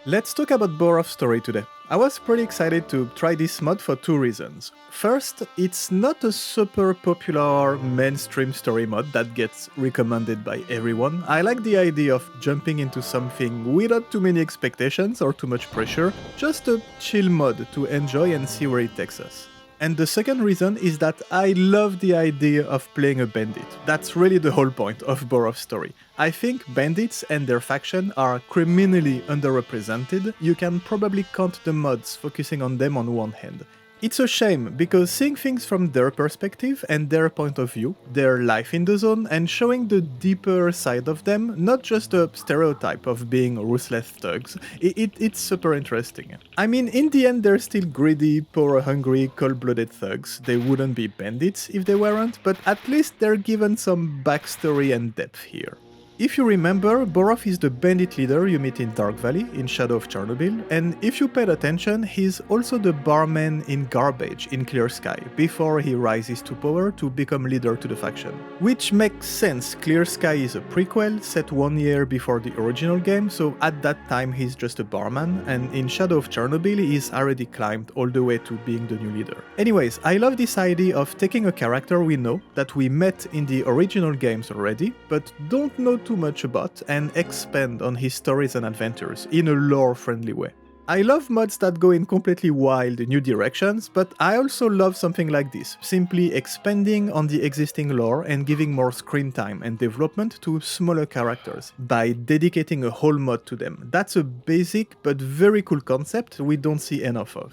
Let's talk about Borov Story today. I was pretty excited to try this mod for two reasons. First, it's not a super popular mainstream story mod that gets recommended by everyone. I like the idea of jumping into something without too many expectations or too much pressure, just a chill mod to enjoy and see where it takes us. And the second reason is that I love the idea of playing a bandit. That's really the whole point of Borov Story. I think bandits and their faction are criminally underrepresented. You can probably count the mods focusing on them on one hand. It's a shame, because seeing things from their perspective and their point of view, their life in the zone, and showing the deeper side of them, not just a stereotype of being ruthless thugs, it's super interesting. I mean, in the end they're still greedy, power-hungry, cold-blooded thugs. They wouldn't be bandits if they weren't, but at least they're given some backstory and depth here. If you remember, Borov is the bandit leader you meet in Dark Valley, in Shadow of Chernobyl, and if you paid attention, he's also the barman in Garbage in Clear Sky, before he rises to power to become leader to the faction. Which makes sense, Clear Sky is a prequel, set 1 year before the original game, so at that time he's just a barman, and in Shadow of Chernobyl he's already climbed all the way to being the new leader. Anyways, I love this idea of taking a character we know, that we met in the original games already, but don't know too much about, and expand on his stories and adventures in a lore-friendly way. I love mods that go in completely wild new directions, but I also love something like this, simply expanding on the existing lore and giving more screen time and development to smaller characters, by dedicating a whole mod to them. That's a basic but very cool concept we don't see enough of.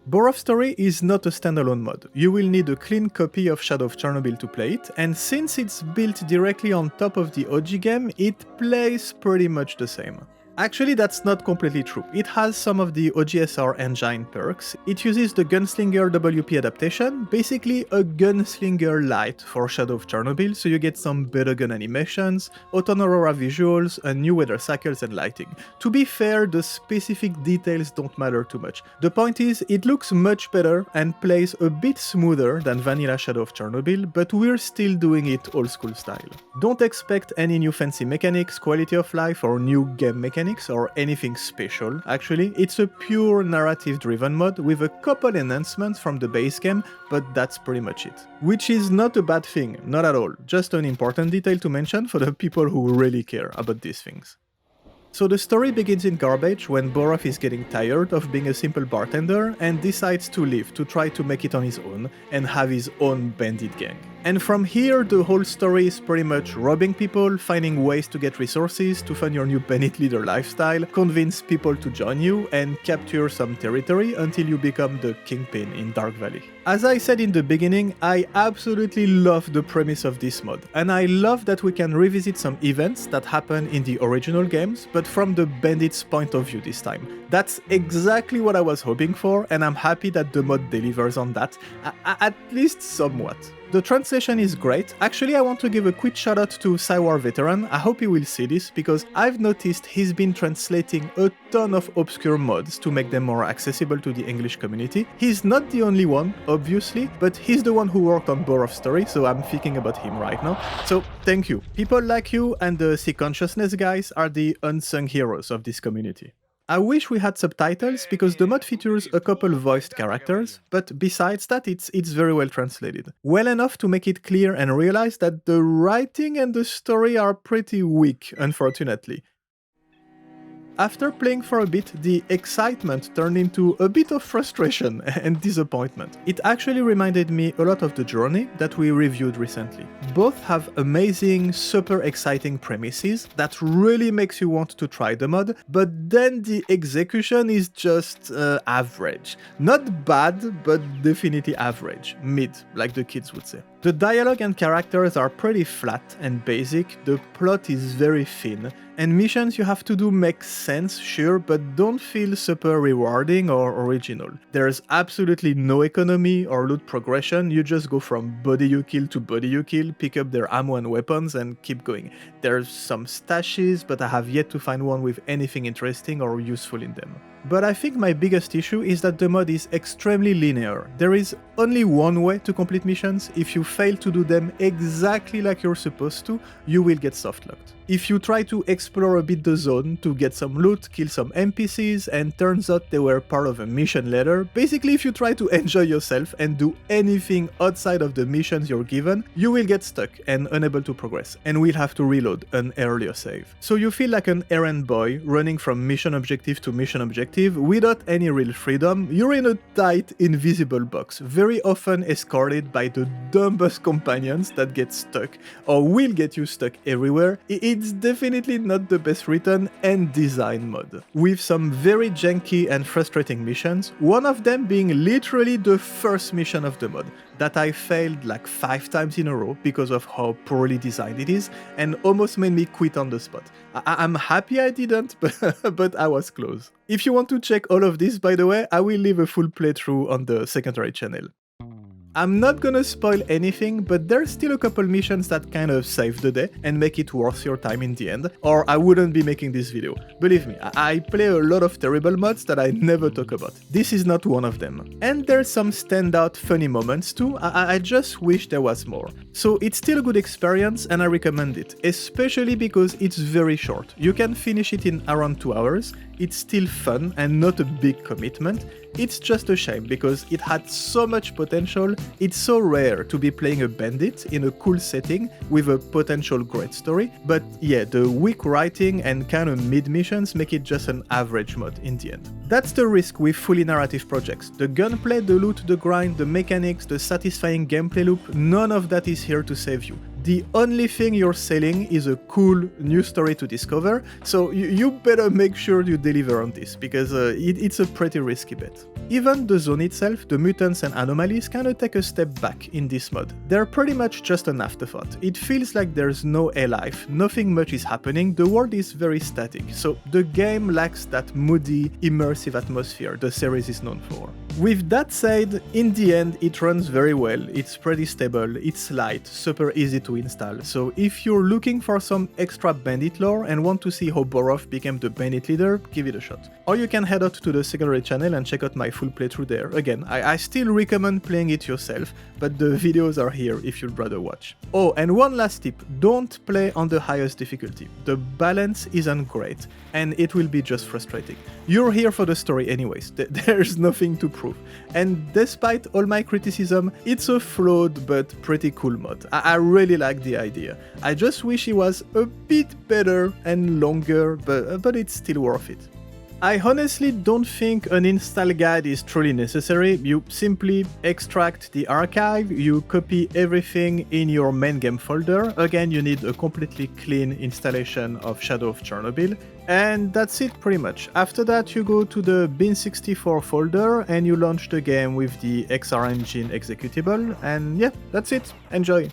Borov Story is not a standalone mod. You will need a clean copy of Shadow of Chernobyl to play it, and since it's built directly on top of the OG game, it plays pretty much the same. Actually, that's not completely true. It has some of the OGSR engine perks. It uses the Gunslinger WP adaptation, basically a Gunslinger light for Shadow of Chernobyl, so you get some better gun animations, autumn aurora visuals, and new weather cycles and lighting. To be fair, the specific details don't matter too much. The point is, it looks much better and plays a bit smoother than vanilla Shadow of Chernobyl, but we're still doing it old school style. Don't expect any new fancy mechanics, quality of life, or new game mechanics, or anything special. Actually, it's a pure narrative-driven mod with a couple enhancements from the base game, but that's pretty much it. Which is not a bad thing, not at all, just an important detail to mention for the people who really care about these things. So the story begins in Garbage when Borov is getting tired of being a simple bartender and decides to leave to try to make it on his own and have his own bandit gang. And from here, the whole story is pretty much robbing people, finding ways to get resources to fund your new bandit leader lifestyle, convince people to join you, and capture some territory until you become the kingpin in Dark Valley. As I said in the beginning, I absolutely love the premise of this mod, and I love that we can revisit some events that happened in the original games, but from the bandits' point of view this time. That's exactly what I was hoping for, and I'm happy that the mod delivers on that, at least somewhat. The translation is great. Actually, I want to give a quick shout out to Cywar Veteran. I hope he will see this, because I've noticed he's been translating a ton of obscure mods to make them more accessible to the English community. He's not the only one, obviously, but he's the one who worked on Borov Story, so I'm thinking about him right now. So thank you. People like you and the Sea Consciousness guys are the unsung heroes of this community. I wish we had subtitles, because the mod features a couple voiced characters, but besides that it's very well translated. Well enough to make it clear and realize that the writing and the story are pretty weak, unfortunately. After playing for a bit, the excitement turned into a bit of frustration and disappointment. It actually reminded me a lot of The Journey that we reviewed recently. Both have amazing, super exciting premises that really makes you want to try the mod, but then the execution is just average. Not bad, but definitely average. Mid, like the kids would say. The dialogue and characters are pretty flat and basic, the plot is very thin, and missions you have to do make sense, sure, but don't feel super rewarding or original. There's absolutely no economy or loot progression, you just go from body you kill to body you kill, pick up their ammo and weapons and keep going. There's some stashes, but I have yet to find one with anything interesting or useful in them. But I think my biggest issue is that the mod is extremely linear. There is only one way to complete missions. If you fail to do them exactly like you're supposed to, you will get softlocked. If you try to explore a bit the zone to get some loot, kill some NPCs, and turns out they were part of a mission later, basically if you try to enjoy yourself and do anything outside of the missions you're given, you will get stuck and unable to progress, and will have to reload an earlier save. So you feel like an errand boy running from mission objective to mission objective without any real freedom. You're in a tight, invisible box, very often escorted by the dumbest companions that get stuck, or will get you stuck everywhere. It's definitely not the best written and designed mod, with some very janky and frustrating missions, one of them being literally the first mission of the mod, that I failed like 5 times in a row because of how poorly designed it is, and almost made me quit on the spot. I'm happy I didn't, but I was close. If you want to check all of this, by the way, I will leave a full playthrough on the secondary channel. I'm not gonna spoil anything, but there's still a couple missions that kind of save the day and make it worth your time in the end, or I wouldn't be making this video. Believe me, I play a lot of terrible mods that I never talk about. This is not one of them. And there's some standout funny moments too, I just wish there was more. So it's still a good experience and I recommend it, especially because it's very short. You can finish it in around 2 hours, it's still fun and not a big commitment. It's just a shame because it had so much potential. It's so rare to be playing a bandit in a cool setting with a potential great story, but yeah, the weak writing and kind of mid missions make it just an average mod in the end. That's the risk with fully narrative projects. The gunplay, the loot, the grind, the mechanics, the satisfying gameplay loop, none of that is here to save you. The only thing you're selling is a cool new story to discover, so you better make sure you deliver on this, because it's a pretty risky bet. Even the zone itself, the mutants and anomalies kinda take a step back in this mod. They're pretty much just an afterthought. It feels like there's no life, nothing much is happening, the world is very static, so the game lacks that moody, immersive atmosphere the series is known for. With that said, in the end it runs very well, it's pretty stable, it's light, super easy to install, so if you're looking for some extra Bandit lore and want to see how Borov became the Bandit leader, give it a shot. Or you can head out to the secondary channel and check out my full playthrough there. Again, I still recommend playing it yourself, but the videos are here if you'd rather watch. Oh, and one last tip, don't play on the highest difficulty. The balance isn't great, and it will be just frustrating. You're here for the story anyways, there's nothing to prove. And despite all my criticism, it's a flawed but pretty cool mod. I really like the idea. I just wish it was a bit better and longer, but it's still worth it. I honestly don't think an install guide is truly necessary. You simply extract the archive, you copy everything in your main game folder. Again, you need a completely clean installation of Shadow of Chernobyl. And that's it pretty much. After that you go to the bin64 folder and you launch the game with the XR Engine executable, and yeah, that's it. Enjoy!